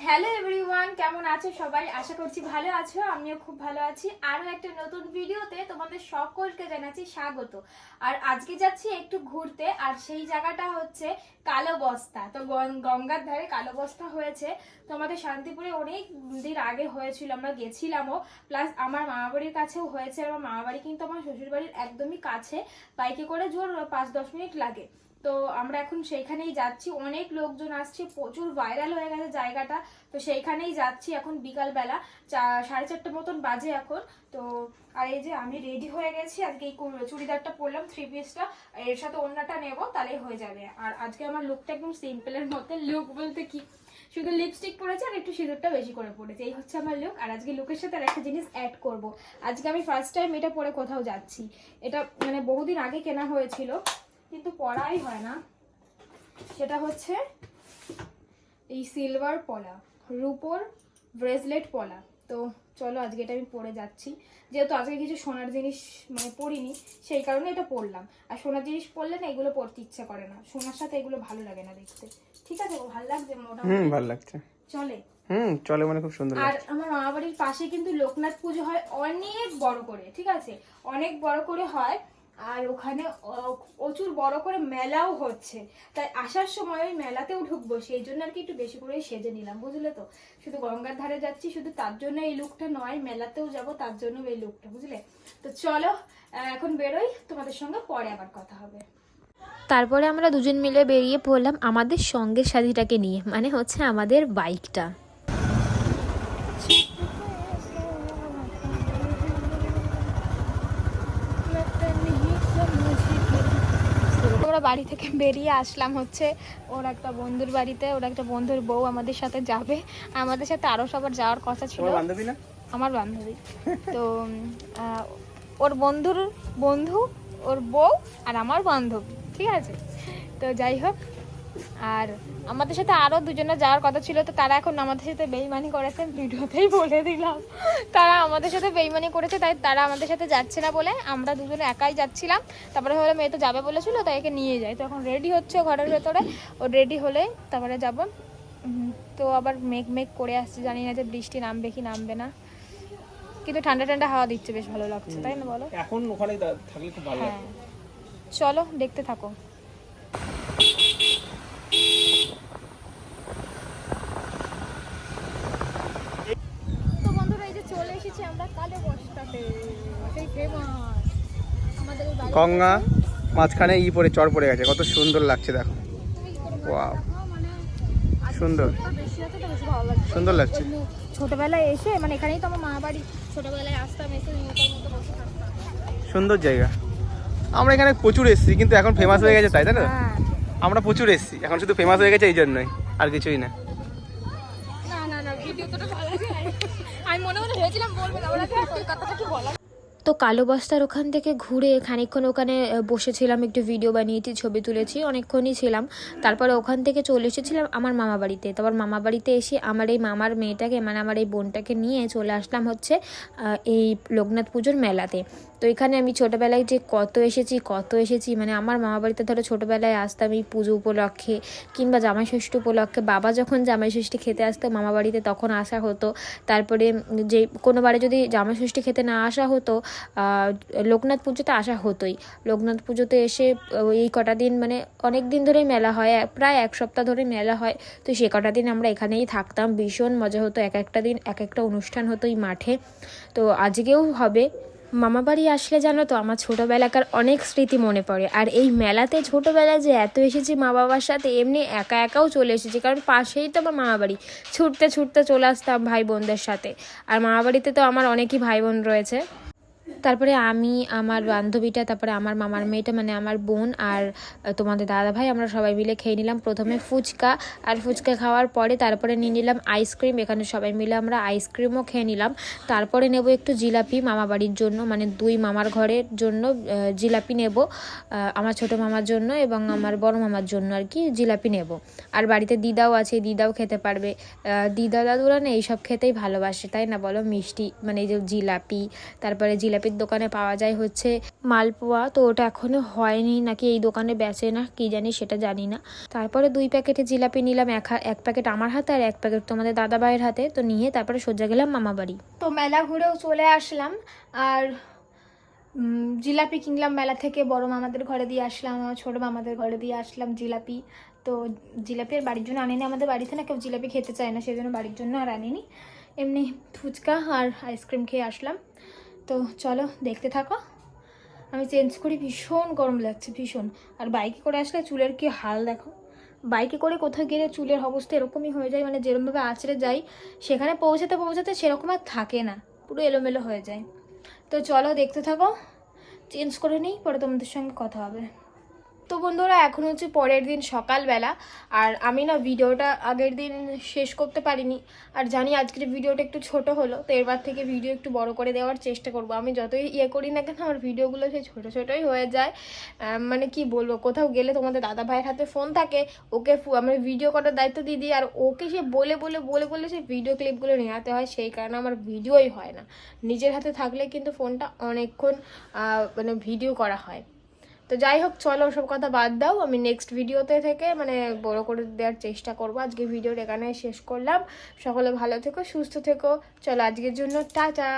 Hello everyone, কেমন আছো সবাই? আশা করছি ভালো আছো। আমিও খুব ভালো আছি। আরও একটা নতুন ভিডিওতে তোমাদের সকলকে জানাচ্ছি স্বাগত। আর আজকে যাচ্ছি একটু ঘুরতে, আর সেই জায়গাটা হচ্ছে কালো বস্তা। তো গঙ্গার ধারে কালো বস্তা হয়েছে। তো আমাদের শান্তিপুরে অনেক দিন আগে হয়েছিল, আমরা গেছিলামও। প্লাস আমার মামাবাড়ির কাছেও হয়েছে। আমার মামাবাড়ি কিন্তু আমার শ্বশুরবাড়ির একদমই কাছে, বাইকে করে জোর 5-10 মিনিট লাগে। তো আমরা এখন সেইখানেই যাচ্ছি, অনেক লোকজন আসছে, প্রচুর ভাইরাল হয়ে গেছে জায়গাটা। তো সেইখানেই যাচ্ছি এখন বিকালবেলা 4:30 মতন বাজে এখন। তো আর এই যে আমি রেডি হয়ে গেছি, আজকে এই চুড়িদারটা পরলাম 3 পিসটা, এর সাথে ওড়নাটা নেবো, তাহলেই হয়ে যাবে। আর আজকে আমার লুকটা একদম সিম্পলের মধ্যে। লুক বলতে কি, শুধু লিপস্টিক পরেছে আর একটু সিঁদুরটা বেশি করে পড়েছে, এই হচ্ছে আমার লুক। আর আজকে লুকের সাথে আর একটা জিনিস অ্যাড করব। আজকে আমি ফার্স্ট টাইম এটা পরে কোথাও যাচ্ছি। এটা মানে বহুদিন আগে কেনা হয়েছিল, কিন্তু পরাই হয় না। সেটা হচ্ছে এই সিলভার পলা, রূপোর ব্রেসলেট পলা। তো চলো আজকে এটা আমি পরে যাচ্ছি, যেহেতু আজকে কিছু সোনার জিনিস মানে পরিনি, সেই কারণে এটা পরলাম। আর সোনার জিনিস পরলে না এগুলো পরতে ইচ্ছা করে না, সোনার সাথে এগুলো ভালো লাগে না দেখতে। ঠিক আছে, ভালো লাগছে মোটামুটি? ভালো লাগছে। চলে চলে মানে খুব সুন্দর লাগছে। আর আমার মামা বাড়ির পাশে কিন্তু লোকনাথ পুজো হয় অনেক বড় করে, ঠিক আছে, অনেক বড় করে হয়। আর ওখানে প্রচুর বড় করে মেলাও হচ্ছে। তাই আসার সময় ওই মেলাতেও ঢুকবো, সেই জন্য আর কি একটু বেশি করে সেজে নিলাম, বুঝলে তো। শুধু গঙ্গার ধারে যাচ্ছি শুধু তার জন্য এই লুকটা নয়, মেলাতেও যাব তার জন্য এই লুকটা, বুঝলে তো। চলো এখন বেরোই, তোমাদের সঙ্গে পরে আবার কথা হবে। তারপরে আমরা দুজন মিলে বেরিয়ে পড়লাম আমাদের সঙ্গের সাথীটাকে নিয়ে, মানে হচ্ছে আমাদের বাইকটা। আমরা বাড়ি থেকে বেরিয়ে আসলাম হচ্ছে ওর একটা বন্ধুর বাড়িতে। ওর একটা বন্ধুর বউ আমাদের সাথে যাবে, আমাদের সাথে আরো সবার যাওয়ার কথা ছিল। বান্ধবী না, আমার বান্ধবী। তো ওর বন্ধুর বন্ধু, ওর বউ আর আমার বান্ধবী, ঠিক আছে। তো যাই হোক, আর আমাদের সাথে আরও দুজনে যাওয়ার কথা ছিল। তো তারা এখন আমাদের সাথে বেইমানি করেছে, ভিডিওতেই বলে দিলাম। তারা আমাদের সাথে বেইমানি করেছে, তাই তারা আমাদের সাথে যাচ্ছে না বলে আমরা দুজনে একাই যাচ্ছিলাম। তারপরে হলো মেয়ে তো যাবে বলেছিল, তাই একে নিয়ে যায়। তো এখন রেডি হচ্ছে ঘরের ভেতরে, ও রেডি হলে তারপরে যাব। তো আবার মেঘ মেঘ করে আসছে, জানি না যে বৃষ্টি নামবে কি নামবে না, কিন্তু ঠান্ডা ঠান্ডা হাওয়া দিচ্ছে, বেশ ভালো লাগছে, তাই না বলো? এখন ওখানে থাকলে খুব ভালো হ্যাঁ, লাগে। চলো দেখতে থাকো। তো বন্ধুরা, এই যে চলে এসেছি আমরা কালো বস্তাতে, সেই ফেমাস আমাদের এই বাড়ি। গঙ্গা মাঝখানে পড়ে চর পড়ে গেছে, কত সুন্দর লাগছে দেখো। ওয়াও, মানে সুন্দর বেশি আছে তো বেশি ভালো লাগছে, সুন্দর লাগছে। ছোটবেলায় এসে মানে এখানেই তো আমার মা বাড়ি, ছোটবেলায় আসতাম, এসে নৌকার মতো বসে থাকতাম। সুন্দর জায়গা। আমরা এখানে প্রচুর এসেছি, কিন্তু এখন ফেমাস হয়ে গেছে, তাই না? হ্যাঁ। আমরা প্রচুর এসেছি, এখন শুধু ফেমাস হয়ে গেছে এই জন্যই, আর কিছুই না। না না না, ভিডিও তো ভালো লাগে। আমি মনে মনে ভেবেছিলাম বলবো না, ওরা কলকাতাটা কি বলা। তো কালো বস্তার ওখান থেকে ঘুরে খানিকক্ষণ ওখানে বসেছিলাম, একটু ভিডিও বানিয়েছি, ছবি তুলেছি, অনেকক্ষণই ছিলাম। তারপরে ওখান থেকে চলে এসেছিলাম আমার মামা বাড়িতে। তারপর মামা বাড়িতে এসে আমার এই মামার মেয়েটাকে, মানে আমার এই বোনটাকে নিয়ে চলে আসলাম হচ্ছে এই লোকনাথ পুজোর মেলাতে। তো এখানে আমি ছোটোবেলায় যে কত এসেছি, মানে আমার মামা বাড়িতে ধরো ছোটোবেলায় আসতাম এই পুজো উপলক্ষে, কিংবা জামাই ষষ্ঠী উপলক্ষে। বাবা যখন জামাই ষষ্ঠী খেতে আসতো মামা বাড়িতে তখন আসা হতো। তারপরে যে কোনোবারে যদি জামাই ষষ্ঠী খেতে না আসা হতো, লোকনাথ পুজোতে আসা হতোই। লোকনাথ পুজোতে এসে এই কটা দিন, মানে অনেক দিন ধরেই মেলা হয়, প্রায় 1 সপ্তাহ ধরে মেলা হয়। তো সে কটা দিন আমরা এখানেই থাকতাম, ভীষণ মজা হতো। এক একটা দিন এক একটা অনুষ্ঠান হতো এই মাঠে। তো আজকেও হবে। মামাবাড়ি আসলে জানো তো আমার ছোটোবেলাকার অনেক স্মৃতি মনে পড়ে। আর এই মেলাতে ছোটোবেলায় যে এত এসেছি মা বাবার সাথে, এমনি একা একাও চলে এসেছি, কারণ পাশেই তো আমার মামাবাড়ি। ছুটতে ছুটতে চলে আসতাম ভাই বোনদের সাথে। আর মামাবাড়িতে তো আমার অনেকই ভাই বোন রয়েছে। তারপরে আমি, আমার বান্ধবীটা, তারপরে আমার মামার মেয়েটা, মানে আমার বোন, আর তোমাদের দাদা ভাই, আমরা সবাই মিলে খেয়ে নিলাম প্রথমে ফুচকা। আর ফুচকা খাওয়ার পরে তারপরে নিয়ে নিলাম আইসক্রিম। এখানে সবাই মিলে আমরা আইসক্রিমও খেয়ে নিলাম। তারপরে নেব একটু জিলাপি মামা বাড়ির জন্য, মানে 2 মামার ঘরের জন্য জিলাপি নেব। আমার ছোটো মামার জন্য এবং আমার বড় মামার জন্য আর কি জিলাপি নেব। আর বাড়িতে দিদাও আছে, দিদাও খেতে পারবে। দিদা দাদুরা না এইসব খেতেই ভালোবাসে, তাই না বলো? মিষ্টি, মানে এই যে জিলাপি, তারপরে জিলাপি জিলাপির দোকানে পাওয়া যায় হচ্ছে মালপোয়া, তো ওটা এখনো হয়নি নাকি এই দোকানে বেচে না কি জানি, সেটা জানি না। তারপরে 2 প্যাকেটে জিলাপি নিলাম, এক প্যাকেট আমার হাতে আর 1 প্যাকেট তোমাদের দাদা ভাইয়ের হাতে। তো নিয়ে তারপরে সোজা গেলাম মামা বাড়ি। তো মেলা ঘুরেও চলে আসলাম, আর জিলাপি কিনলাম মেলা থেকে, বড় মামাদের ঘরে দিয়ে আসলাম, আমার ছোটো মামাদের ঘরে দিয়ে আসলাম জিলাপি। তো জিলাপি আর বাড়ির জন্য আনিনি, আমাদের বাড়িতে না কেউ জিলাপি খেতে চায় না, সেই জন্য বাড়ির জন্য আর আনিনি, এমনি ফুচকা আর আইসক্রিম খেয়ে আসলাম। তো চলো দেখতে থাকো। আমি চেঞ্জ করি, ভীষণ গরম লাগছে ভীষণ। আর বাইকে করে আসলে চুলের কি হাল দেখো, বাইকে করে কোথাও গেলে চুলের অবস্থা এরকমই হয়ে যায়, মানে যেরকমভাবে আঁচড়ে যাই সেখানে পৌঁছাতে পৌঁছাতে সেরকম আর থাকে না, পুরো এলোমেলো হয়ে যায়। তো চলো দেখতে থাকো, চেঞ্জ করে নিই, পরে তোমাদের সঙ্গে কথা হবে। তো বন্ধুরা এখন হচ্ছে পরের দিন সকালবেলা, আর আমি না ভিডিওটা আগের দিন শেষ করতে পারিনি, আর জানি আজকের ভিডিওটা একটু ছোট হলো, তো এবার থেকে ভিডিও একটু বড় করে দেওয়ার চেষ্টা করব। আমি যতই করি না কেন আমার ভিডিওগুলো সেই ছোটো ছোটোই হয়ে যায়। মানে কি বলবো, কোথাও গেলে তোমাদের দাদা ভাইয়ের হাতে ফোন থাকে, ওকে আমার ভিডিও করার দায়িত্ব দিয়ে দিই, আর ওকে সে বলে বলে বলে বলে সেই ভিডিও ক্লিপগুলো নেওয়াতে হয়, সেই কারণে আমার ভিডিওই হয় না। নিজের হাতে থাকলে কিন্তু ফোনটা অনেকক্ষণ মানে ভিডিও করা হয়। তো যাই হোক, চলো ওসব কথা বাদ দাও, আমি নেক্সট ভিডিওতে থেকে মানে বড় করে দেওয়ার চেষ্টা করবো। আজকে ভিডিওটা এখানে শেষ করলাম, সকলে ভালো থেকো, সুস্থ থেকো, চলো আজকের জন্য টাটা।